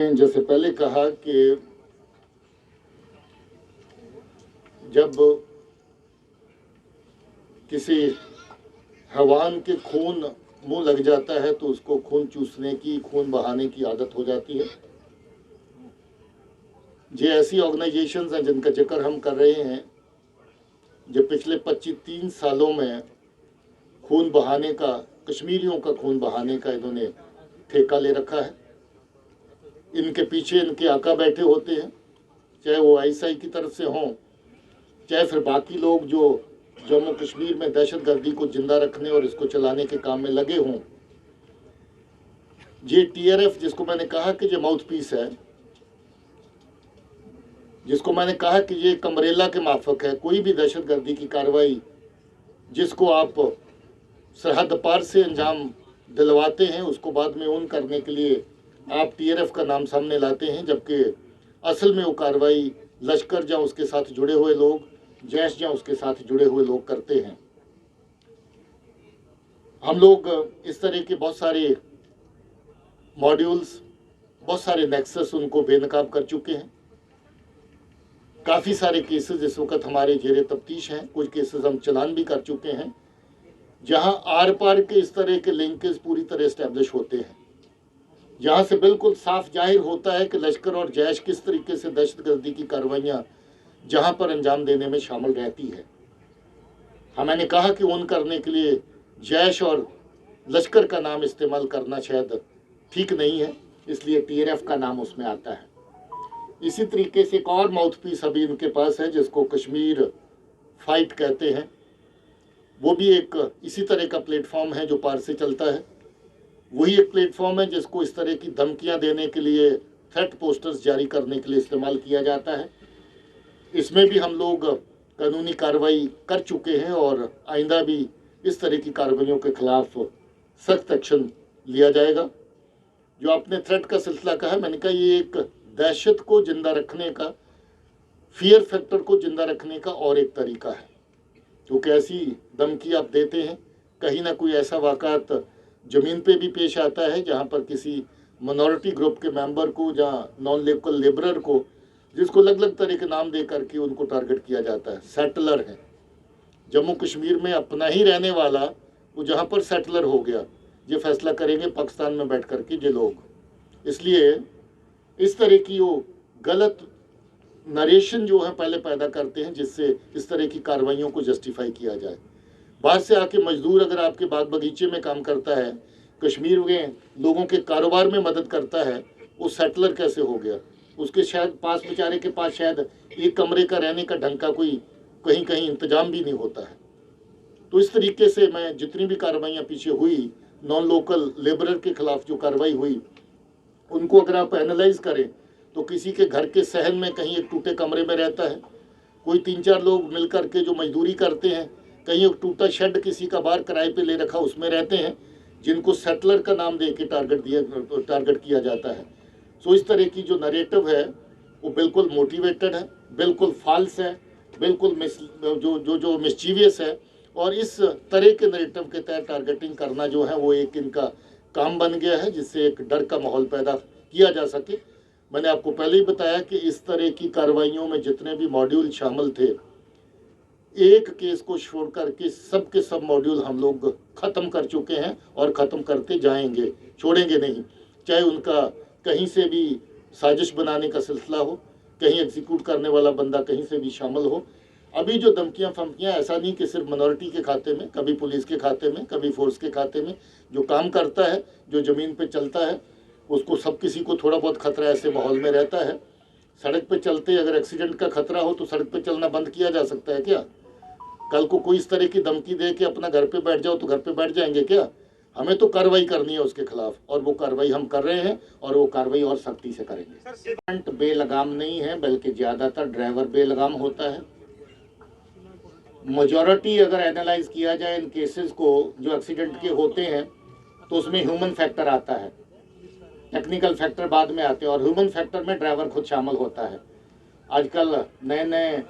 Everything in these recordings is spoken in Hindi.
जैसे पहले कहा कि जब किसी हैवान के खून मुंह लग जाता है तो उसको खून चूसने की, खून बहाने की आदत हो जाती है। ये ऐसी ऑर्गेनाइजेशंस हैं जिनका जिक्र हम कर रहे हैं जो पिछले 25-30 सालों में खून बहाने का, कश्मीरियों का खून बहाने का इन्होंने ठेका ले रखा है। इनके पीछे इनके आका बैठे होते हैं, चाहे वो आईएसआई की तरफ से हों, चाहे फिर बाकी लोग जो जम्मू कश्मीर में दहशतगर्दी को जिंदा रखने और इसको चलाने के काम में लगे हों। ये टीआरएफ, जिसको मैंने कहा कि ये माउथ पीस है, जिसको मैंने कहा कि ये कमरेला के माफक है, कोई भी दहशतगर्दी की कार्रवाई जिसको आप सरहद पार से अंजाम दिलवाते हैं उसको बाद में उन करने के लिए आप टीआरएफ का नाम सामने लाते हैं, जबकि असल में वो कार्रवाई लश्कर या उसके साथ जुड़े हुए लोग, जैश या उसके साथ जुड़े हुए लोग करते हैं। हम लोग इस तरह के बहुत सारे मॉड्यूल्स, बहुत सारे नेक्सस उनको बेनकाब कर चुके हैं। काफ़ी सारे केसेस इस वक्त हमारे जेरे तफ्तीश हैं, कुछ केसेस हम चलान भी कर चुके हैं जहां आर पार के इस तरह के लिंकेज पूरी तरह इस्टेब्लिश होते हैं, जहां से बिल्कुल साफ जाहिर होता है कि लश्कर और जैश किस तरीके से दहशतगर्दी की कार्रवाइयाँ जहां पर अंजाम देने में शामिल रहती है। मैंने कहा कि उन करने के लिए जैश और लश्कर का नाम इस्तेमाल करना शायद ठीक नहीं है, इसलिए टीआरएफ का नाम उसमें आता है। इसी तरीके से एक और माउथ पीस अभी इनके पास है जिसको कश्मीर फाइट कहते हैं। वो भी एक इसी तरह का प्लेटफॉर्म है जो पार से चलता है। वही एक प्लेटफॉर्म है जिसको इस तरह की धमकियां देने के लिए, थ्रेट पोस्टर्स जारी करने के लिए इस्तेमाल किया जाता है। इसमें भी हम लोग कानूनी कार्रवाई कर चुके हैं और आइंदा भी इस तरह की कार्रवाइयों के खिलाफ सख्त एक्शन लिया जाएगा। जो आपने थ्रेट का सिलसिला कहा, मैंने कहा ये एक दहशत को जिंदा रखने का, फियर फैक्टर को जिंदा रखने का और एक तरीका है, क्योंकि ऐसी धमकी आप देते हैं, कहीं ना कोई ऐसा वाक़ात ज़मीन पे भी पेश आता है जहां पर किसी मिनॉरिटी ग्रुप के मेंबर को या नॉन लोकल लेबरर को, जिसको अलग अलग तरह के नाम दे करके उनको टारगेट किया जाता है। सेटलर है जम्मू कश्मीर में, अपना ही रहने वाला वो जहाँ पर सेटलर हो गया, ये फैसला करेंगे पाकिस्तान में बैठ करके ये लोग। इसलिए इस तरह की वो गलत नरेशन जो है पहले पैदा करते हैं जिससे इस तरह की कार्रवाइयों को जस्टिफाई किया जाए। बाहर से आके मजदूर अगर आपके बाग बगीचे में काम करता है, कश्मीर में लोगों के कारोबार में मदद करता है, वो सेटलर कैसे हो गया? उसके शायद पास, बेचारे के पास शायद एक कमरे का रहने का ढंग का कोई कहीं कहीं इंतजाम भी नहीं होता है। तो इस तरीके से मैं जितनी भी कार्रवाइयाँ पीछे हुई, नॉन लोकल लेबरर के खिलाफ जो कार्रवाई हुई, उनको अगर आप एनालाइज करें तो किसी के घर के सहन में कहीं एक टूटे कमरे में रहता है, कोई 3-4 लोग मिल कर के जो मजदूरी करते हैं, कहीं एक टूटा शेड किसी का बाहर किराए पे ले रखा उसमें रहते हैं, जिनको सेटलर का नाम दे के टारगेट किया जाता है। सो इस तरह की जो नरेटिव है वो बिल्कुल मोटिवेटेड है, बिल्कुल फॉल्स है, बिल्कुल जो मिस्चीवियस है, और इस तरह के नरेटिव के तहत टारगेटिंग करना जो है वो एक इनका काम बन गया है, जिससे एक डर का माहौल पैदा किया जा सके। मैंने आपको पहले ही बताया कि इस तरह की कार्रवाइयों में जितने भी मॉड्यूल शामिल थे, एक केस को छोड़ करके सब के सब मॉड्यूल हम लोग ख़त्म कर चुके हैं और ख़त्म करते जाएंगे, छोड़ेंगे नहीं। चाहे उनका कहीं से भी साजिश बनाने का सिलसिला हो, कहीं एग्जीक्यूट करने वाला बंदा कहीं से भी शामिल हो। अभी जो धमकियाँ फमकियाँ, ऐसा नहीं कि सिर्फ मिनॉरिटी के खाते में, कभी पुलिस के खाते में, कभी फोर्स के खाते में, जो काम करता है, जो ज़मीन पे चलता है, उसको सब किसी को थोड़ा बहुत खतरा ऐसे माहौल में रहता है। सड़क पे चलते अगर एक्सीडेंट का खतरा हो तो सड़क पे चलना बंद किया जा सकता है क्या? कल को कोई इस तरह की धमकी दे कि अपना घर पे बैठ जाओ तो घर पे बैठ जाएंगे क्या? हमें तो कार्रवाई करनी है उसके खिलाफ, और वो कार्रवाई हम कर रहे हैं और वो कार्रवाई और सख्ती से करेंगे। बेलगाम नहीं है, बल्कि ज़्यादातर ड्राइवर बेलगाम होता है। मेजॉरिटी अगर एनालाइज किया जाए इन केसेस को जो एक्सीडेंट के होते हैं, तो उसमें ह्यूमन फैक्टर आता है, टेक्निकल फैक्टर बाद में आते हैं, और ह्यूमन फैक्टर में ड्राइवर खुद शामिल होता है। आजकल नए नए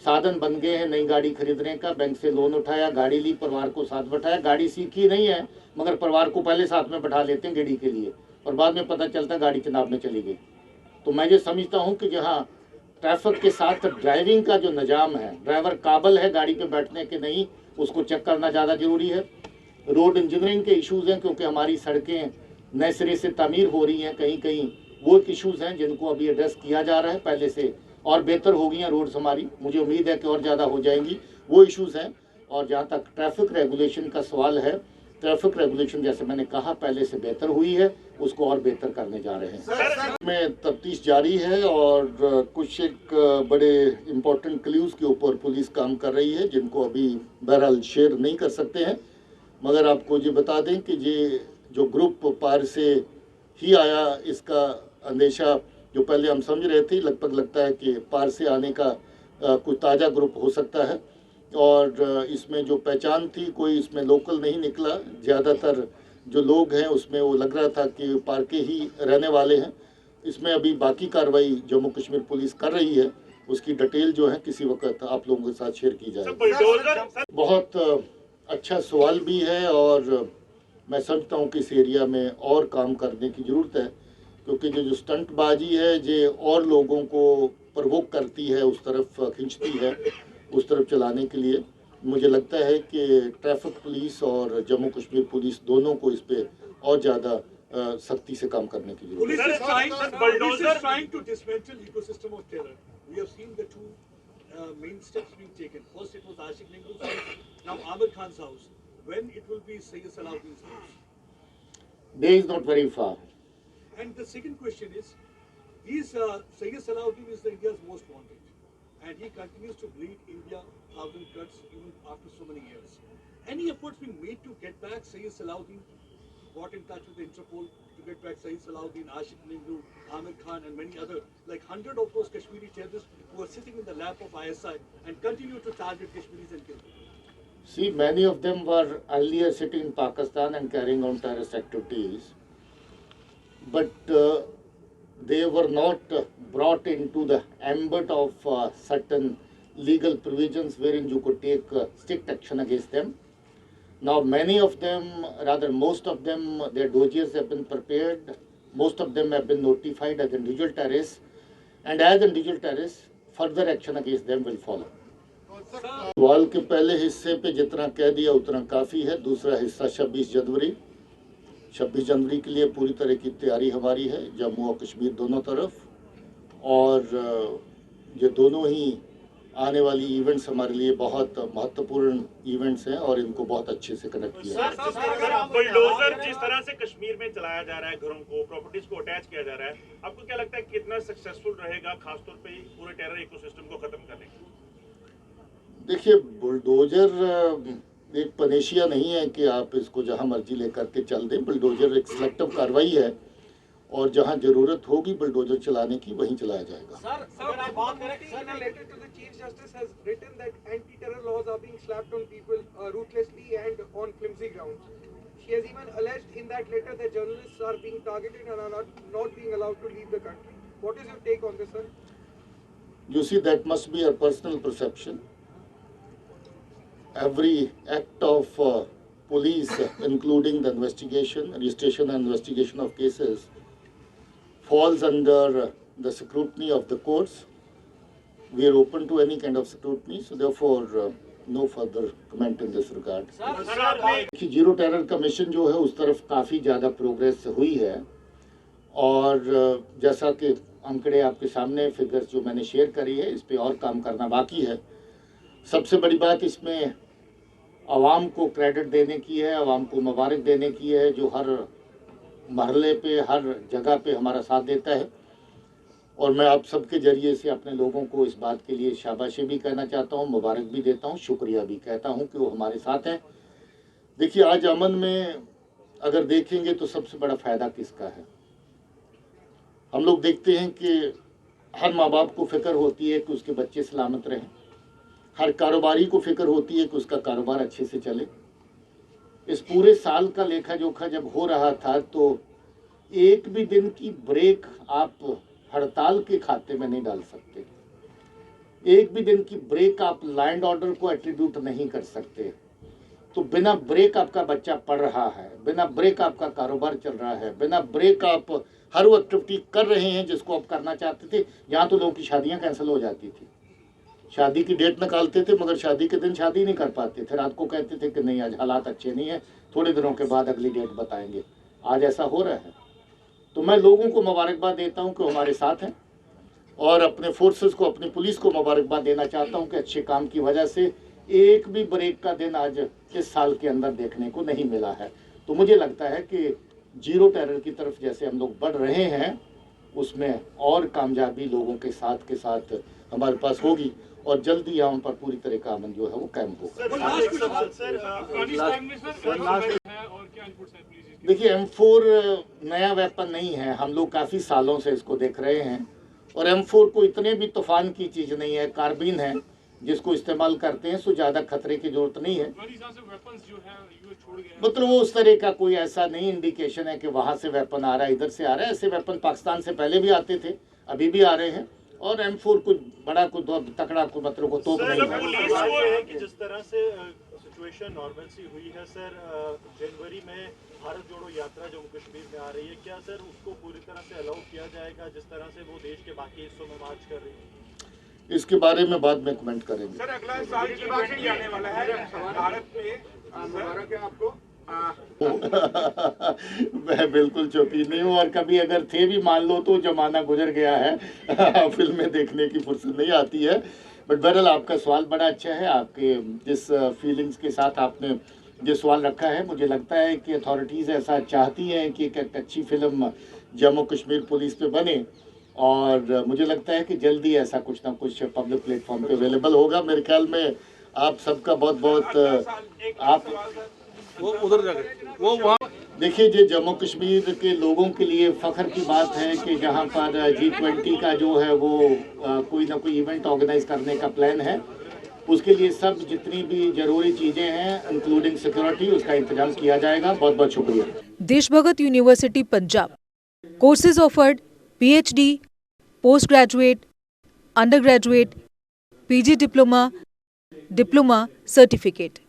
साधन बन गए हैं नई गाड़ी खरीदने का, बैंक से लोन उठाया, गाड़ी ली, परिवार को साथ बैठाया, गाड़ी सीखी नहीं है मगर परिवार को पहले साथ में बैठा लेते हैं गाड़ी के लिए, और बाद में पता चलता है गाड़ी चुनाव में चली गई। तो मैं ये समझता हूँ कि जहाँ ट्रैफिक के साथ ड्राइविंग का जो निज़ाम है, ड्राइवर काबिल है गाड़ी पे बैठने के नहीं, उसको चेक करना ज़्यादा ज़रूरी है। रोड इंजीनियरिंग के इश्यूज़ हैं, क्योंकि हमारी सड़कें नए सिरे से तामीर हो रही हैं, कहीं कहीं वो एक इश्यूज़ हैं जिनको अभी एड्रेस किया जा रहा है, पहले से और बेहतर हो गई हैं रोड्स हमारी, मुझे उम्मीद है कि और ज़्यादा हो जाएंगी, वो इश्यूज़ हैं। और जहाँ तक ट्रैफिक रेगुलेशन का सवाल है, ट्रैफिक रेगुलेशन जैसे मैंने कहा पहले से बेहतर हुई है, उसको और बेहतर करने जा रहे हैं। में तफ्तीश जारी है और कुछ एक बड़े इम्पोर्टेंट क्ल्यूज़ के ऊपर पुलिस काम कर रही है, जिनको अभी बहरहाल शेयर नहीं कर सकते हैं, मगर आपको ये बता दें कि ये जो ग्रुप पार से ही आया, इसका अंदेशा जो पहले हम समझ रहे थे, लगता है कि पार से आने का कुछ ताज़ा ग्रुप हो सकता है। और इसमें जो पहचान थी, कोई इसमें लोकल नहीं निकला, ज़्यादातर जो लोग हैं उसमें वो लग रहा था कि पार के ही रहने वाले हैं। इसमें अभी बाकी कार्रवाई जम्मू कश्मीर पुलिस कर रही है, उसकी डिटेल जो है किसी वक्त आप लोगों के साथ शेयर की जाएगी। बहुत अच्छा सवाल भी है और मैं समझता हूँ कि इस एरिया में और काम करने की ज़रूरत है, क्योंकि जो स्टंटबाजी है ये और लोगों को प्रवोक करती है, उस तरफ खींचती है, उस तरफ चलाने के लिए। मुझे लगता है कि ट्रैफिक पुलिस और जम्मू कश्मीर पुलिस दोनों को इस पे और ज़्यादा सख्ती से काम करने की जरूरत है। When it will be Sayyid Salahuddin's house? Day is not very far. And the second question is Sayyid Salahuddin is India's most wanted, and he continues to bleed India 1,000 cuts even after so many years. Any efforts being made to get back Sayyid Salahuddin? Got in touch with Interpol to get back Sayyid Salahuddin, Ashik Nehru, Amir Khan, and many other, like 100 of those Kashmiri terrorists who are sitting in the lap of ISI and continue to target Kashmiris and kill them. See, many of them were earlier sitting in Pakistan and carrying on terrorist activities, but they were not brought into the ambit of certain legal provisions wherein you could take strict action against them. Now, many of them, rather most of them, their dossiers have been prepared. Most of them have been notified as individual terrorists, and as individual terrorists, further action against them will follow. सवाल के पहले हिस्से पे जितना कह दिया उतना काफ़ी है। दूसरा हिस्सा 26 जनवरी के लिए पूरी तरह की तैयारी हमारी है, जम्मू और कश्मीर दोनों तरफ, और ये दोनों ही आने वाली इवेंट्स हमारे लिए बहुत महत्वपूर्ण इवेंट्स हैं और इनको बहुत अच्छे से कनेक्ट किया। बुलडोजर जिस तरह से कश्मीर में चलाया जा रहा है, घरों को, प्रॉपर्टीज को अटैच किया जा रहा है, आपको क्या लगता है कितना सक्सेसफुल रहेगा, खासतौर पे पूरे टेरर इकोसिस्टम को खत्म करने के? देखिए, बुलडोजर एक पनेशिया नहीं है कि आप इसको जहां मर्जी लेकर के चल दें। बुलडोजर एक सिलेक्टिव कार्रवाई है और जहां जरूरत होगी बुलडोजर चलाने की वहीं चलाया जाएगा। सर, आप बात करें, sir, a letter to the Chief Justice has written that anti-terror laws are being slapped on people ruthlessly and on flimsy grounds. She has even alleged in that letter that journalists are being targeted and are not being allowed to leave the country. What is your take on this, sir? You see, that must be a personal perception. Every act of police, including the investigation, registration and investigation of cases, falls under the scrutiny of the courts. We are open to any kind of scrutiny, so therefore no further comment in this regard. कि जीरो टेरर कमीशन जो है उस तरफ काफ़ी ज़्यादा प्रोग्रेस हुई है और जैसा कि आंकड़े आपके सामने फिगर्स जो मैंने शेयर करी है, इस पे और काम करना बाकी है। सबसे बड़ी बात इसमें आवाम को क्रेडिट देने की है, आवाम को मुबारक देने की है, जो हर महल्ले पे, हर जगह पे हमारा साथ देता है। और मैं आप सबके ज़रिए से अपने लोगों को इस बात के लिए शाबाशी भी कहना चाहता हूँ, मुबारक भी देता हूँ, शुक्रिया भी कहता हूँ कि वो हमारे साथ हैं। देखिए, आज अमन में अगर देखेंगे तो सबसे बड़ा फ़ायदा किसका है? हम लोग देखते हैं कि हर माँ बाप को फ़िक्र होती है कि उसके बच्चे सलामत रहें, हर कारोबारी को फ़िक्र होती है कि उसका कारोबार अच्छे से चले। इस पूरे साल का लेखा जोखा जब हो रहा था तो एक भी दिन की ब्रेक आप हड़ताल के खाते में नहीं डाल सकते, एक भी दिन की ब्रेक आप लैंड ऑर्डर को एट्रीब्यूट नहीं कर सकते। तो बिना ब्रेक आपका बच्चा पढ़ रहा है, बिना ब्रेक आपका कारोबार चल रहा है, बिना ब्रेक आप हर वो एक्टिविटी कर रहे हैं जिसको आप करना चाहते थे। यहाँ तो लोगों की शादियाँ कैंसिल हो जाती थी, शादी की डेट निकालते थे मगर शादी के दिन शादी नहीं कर पाते थे, रात को कहते थे कि नहीं आज हालात अच्छे नहीं है, थोड़े दिनों के बाद अगली डेट बताएंगे। आज ऐसा हो रहा है। तो मैं लोगों को मुबारकबाद देता हूं कि हमारे साथ हैं और अपने फोर्सेस को, अपनी पुलिस को मुबारकबाद देना चाहता हूं कि अच्छे काम की वजह से एक भी ब्रेक का दिन आज इस साल के अंदर देखने को नहीं मिला है। तो मुझे लगता है कि जीरो टेरर की तरफ जैसे हम लोग बढ़ रहे हैं उसमें और कामयाबी लोगों के साथ हमारे पास होगी और जल्दी यहाँ पर पूरी तरह का अमन जो है वो कायम होगा। देखिए M4 नया वेपन नहीं है, हम लोग काफ़ी सालों से इसको देख रहे हैं और M4 को इतने भी तूफान की चीज़ नहीं है, कार्बिन है जिसको इस्तेमाल करते हैं, सो ज़्यादा खतरे की जरूरत नहीं है। मतलब वो उस तरह का कोई ऐसा नहीं इंडिकेशन है कि वहाँ से वेपन आ रहा है, इधर से आ रहा है। ऐसे वेपन पाकिस्तान से पहले भी आते थे, अभी भी आ रहे हैं और M4 कुछ बड़ा कुछ तकड़ा को मतलब को तोप नहीं है। कि जिस तरह से सिचुएशन नॉर्मल सी हुई है सर, जनवरी में भारत जोड़ो यात्रा जम्मू कश्मीर में आ रही है, क्या सर उसको पूरी तरह से अलाउ किया जाएगा जिस तरह से वो देश के बाकी हिस्सों में मार्च कर रही है? इसके बारे में बाद में कमेंट करेंगे। सर अगला साल G20 आने वाला है भारत में, मुबारक है आपको। मैं बिल्कुल चौकी नहीं हूँ और कभी अगर थे भी मान लो तो जमाना गुजर गया है फिल्में देखने की फुर्सत नहीं आती है। बट बहरहाल आपका सवाल बड़ा अच्छा है, आपके जिस फीलिंग्स के साथ आपने जो सवाल रखा है, मुझे लगता है कि अथॉरिटीज़ ऐसा चाहती हैं कि एक अच्छी फिल्म जम्मू कश्मीर पुलिस पे बने और मुझे लगता है कि जल्दी ऐसा कुछ ना कुछ पब्लिक प्लेटफॉर्म पे अवेलेबल होगा। मेरे ख्याल में आप सबका बहुत बहुत आप वो उधर जाके वो वहाँ देखिए, जो जम्मू कश्मीर के लोगों के लिए फ़ख्र की बात है कि जहाँ पर G20 का जो है वो कोई ना कोई इवेंट ऑर्गेनाइज करने का प्लान है, उसके लिए सब जितनी भी जरूरी चीज़ें हैं इंक्लूडिंग सिक्योरिटी, उसका इंतजाम किया जाएगा। बहुत बहुत शुक्रिया। Deshbhagat university Punjab, courses offered PhD, post graduate, under graduate, PG diploma, diploma certificate.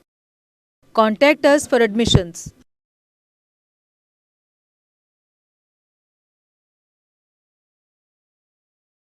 Contact us for admissions.